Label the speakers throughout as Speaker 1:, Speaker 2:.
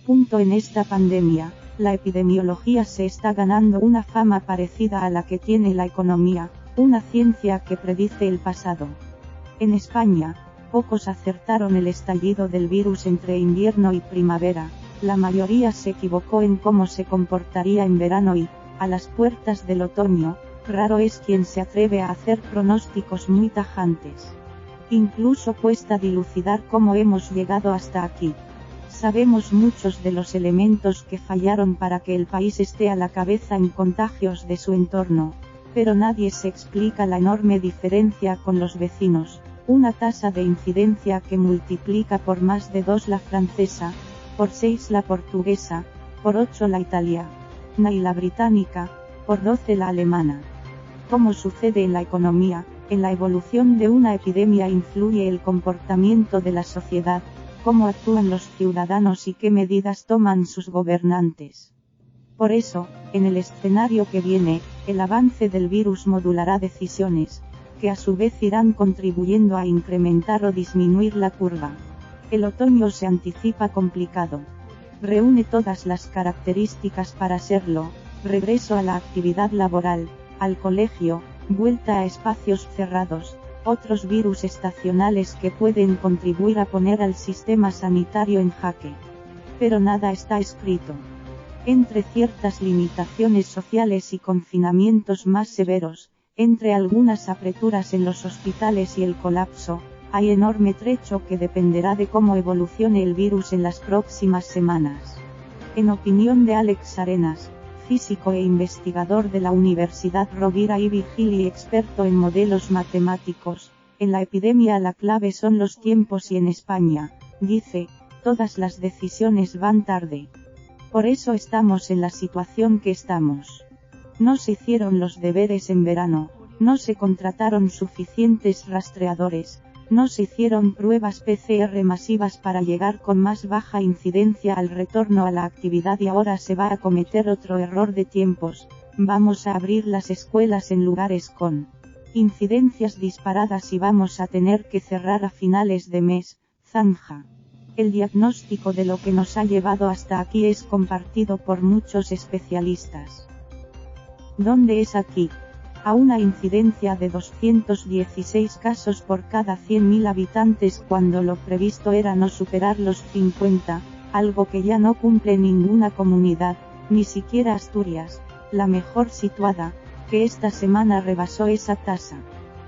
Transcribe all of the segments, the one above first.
Speaker 1: En esta pandemia, la epidemiología se está ganando una fama parecida a la que tiene la economía, una ciencia que predice el pasado. En España, pocos acertaron el estallido del virus entre invierno y primavera, la mayoría se equivocó en cómo se comportaría en verano y, a las puertas del otoño, raro es quien se atreve a hacer pronósticos muy tajantes. Incluso cuesta dilucidar cómo hemos llegado hasta aquí. Sabemos muchos de los elementos que fallaron para que el país esté a la cabeza en contagios de su entorno, pero nadie se explica la enorme diferencia con los vecinos, una tasa de incidencia que multiplica por más de 2 la francesa, por 6 la portuguesa, por 8 la italiana y la británica, por 12 la alemana. Como sucede en la economía, en la evolución de una epidemia influye el comportamiento de la sociedad, cómo actúan los ciudadanos y qué medidas toman sus gobernantes. Por eso, en el escenario que viene, el avance del virus modulará decisiones, que a su vez irán contribuyendo a incrementar o disminuir la curva. El otoño se anticipa complicado. Reúne todas las características para serlo: regreso a la actividad laboral, al colegio, vuelta a espacios cerrados, otros virus estacionales que pueden contribuir a poner al sistema sanitario en jaque. Pero nada está escrito. Entre ciertas limitaciones sociales y confinamientos más severos, entre algunas apreturas en los hospitales y el colapso, hay enorme trecho que dependerá de cómo evolucione el virus en las próximas semanas. En opinión de Alex Arenas, físico e investigador de la Universidad Rovira y Virgili y experto en modelos matemáticos, en la epidemia la clave son los tiempos y en España, dice, todas las decisiones van tarde. Por eso estamos en la situación que estamos. No se hicieron los deberes en verano, no se contrataron suficientes rastreadores, no se hicieron pruebas PCR masivas para llegar con más baja incidencia al retorno a la actividad y ahora se va a cometer otro error de tiempos, vamos a abrir las escuelas en lugares con incidencias disparadas y vamos a tener que cerrar a finales de mes, zanja. El diagnóstico de lo que nos ha llevado hasta aquí es compartido por muchos especialistas. ¿Dónde es aquí? A una incidencia de 216 casos por cada 100.000 habitantes cuando lo previsto era no superar los 50, algo que ya no cumple ninguna comunidad, ni siquiera Asturias, la mejor situada, que esta semana rebasó esa tasa.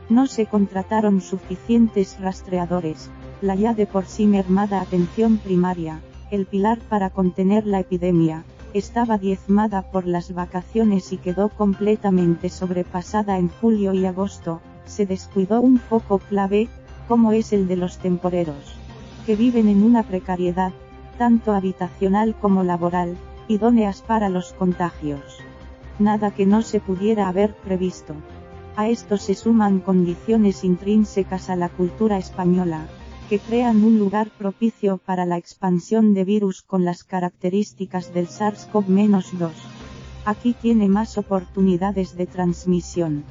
Speaker 1: No se contrataron suficientes rastreadores, la ya de por sí mermada atención primaria, el pilar para contener la epidemia, estaba diezmada por las vacaciones y quedó completamente sobrepasada en julio y agosto, se descuidó un foco clave, como es el de los temporeros, que viven en una precariedad, tanto habitacional como laboral, idóneas para los contagios. Nada que no se pudiera haber previsto. A esto se suman condiciones intrínsecas a la cultura española, que crean un lugar propicio para la expansión de virus con las características del SARS-CoV-2. Aquí tiene más oportunidades de transmisión.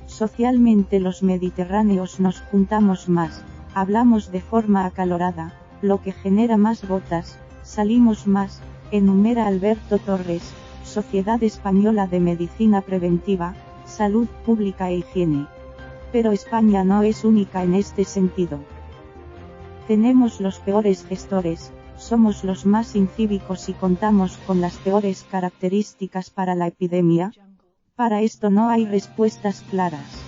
Speaker 1: Socialmente los mediterráneos nos juntamos más, hablamos de forma acalorada, lo que genera más gotas, salimos más, enumera Alberto Torres, Sociedad Española de Medicina Preventiva, Salud Pública e Higiene. Pero España no es única en este sentido. Tenemos los peores gestores, somos los más incívicos y contamos con las peores características para la epidemia. Para esto no hay respuestas claras.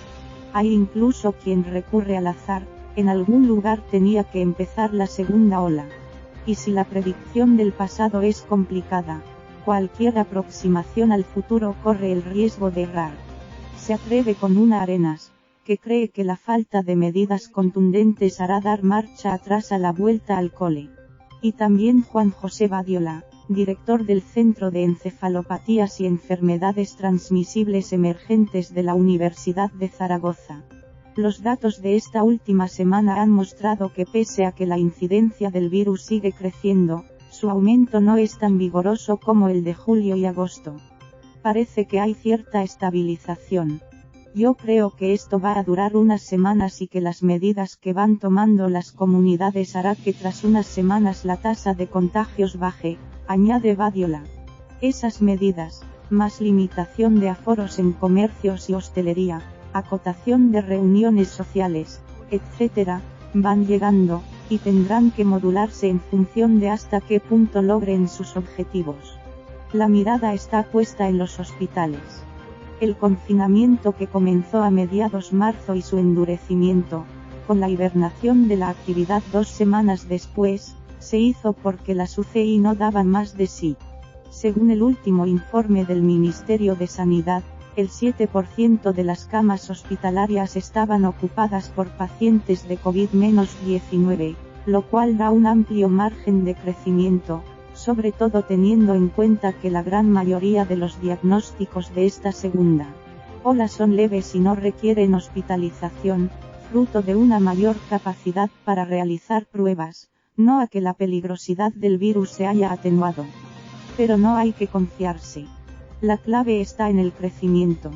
Speaker 1: Hay incluso quien recurre al azar, en algún lugar tenía que empezar la segunda ola. Y si la predicción del pasado es complicada, cualquier aproximación al futuro corre el riesgo de errar. Se atreve con una Arenas, que cree que la falta de medidas contundentes hará dar marcha atrás a la vuelta al cole. Y también Juan José Badiola, director del Centro de Encefalopatías y Enfermedades Transmisibles Emergentes de la Universidad de Zaragoza. Los datos de esta última semana han mostrado que pese a que la incidencia del virus sigue creciendo, su aumento no es tan vigoroso como el de julio y agosto. Parece que hay cierta estabilización. Yo creo que esto va a durar unas semanas y que las medidas que van tomando las comunidades hará que tras unas semanas la tasa de contagios baje, añade Badiola. Esas medidas, más limitación de aforos en comercios y hostelería, acotación de reuniones sociales, etc., van llegando, y tendrán que modularse en función de hasta qué punto logren sus objetivos. La mirada está puesta en los hospitales. El confinamiento que comenzó a mediados marzo y su endurecimiento, con la hibernación de la actividad 2 semanas después, se hizo porque las UCI no daban más de sí. Según el último informe del Ministerio de Sanidad, el 7% de las camas hospitalarias estaban ocupadas por pacientes de COVID-19, lo cual da un amplio margen de crecimiento, sobre todo teniendo en cuenta que la gran mayoría de los diagnósticos de esta segunda ola son leves y no requieren hospitalización, fruto de una mayor capacidad para realizar pruebas, no a que la peligrosidad del virus se haya atenuado. Pero no hay que confiarse. La clave está en el crecimiento.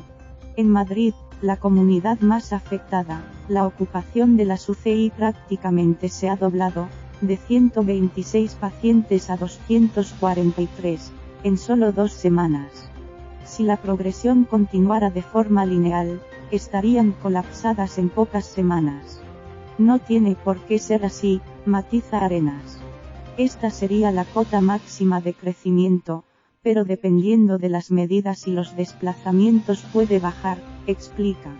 Speaker 1: En Madrid, la comunidad más afectada, la ocupación de las UCI prácticamente se ha doblado, de 126 pacientes a 243, en solo 2 semanas. Si la progresión continuara de forma lineal, estarían colapsadas en pocas semanas. No tiene por qué ser así, matiza Arenas. Esta sería la cota máxima de crecimiento, pero dependiendo de las medidas y los desplazamientos puede bajar, explica.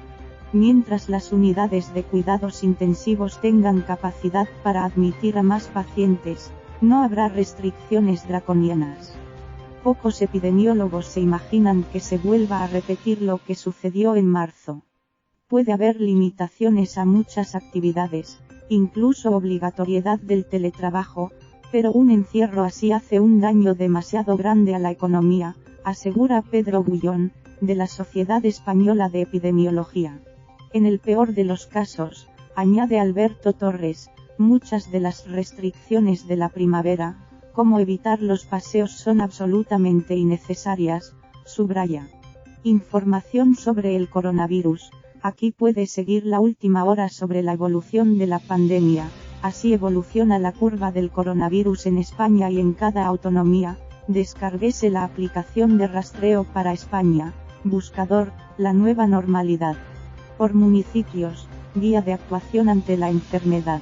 Speaker 1: Mientras las unidades de cuidados intensivos tengan capacidad para admitir a más pacientes, no habrá restricciones draconianas. Pocos epidemiólogos se imaginan que se vuelva a repetir lo que sucedió en marzo. Puede haber limitaciones a muchas actividades, incluso obligatoriedad del teletrabajo, pero un encierro así hace un daño demasiado grande a la economía, asegura Pedro Bullón, de la Sociedad Española de Epidemiología. En el peor de los casos, añade Alberto Torres, muchas de las restricciones de la primavera, como evitar los paseos, son absolutamente innecesarias, subraya. Información sobre el coronavirus. Aquí puede seguir la última hora sobre la evolución de la pandemia. Así evoluciona la curva del coronavirus en España y en cada autonomía. Descárguese la aplicación de rastreo para España. Buscador, la nueva normalidad. Por municipios, guía de actuación ante la enfermedad.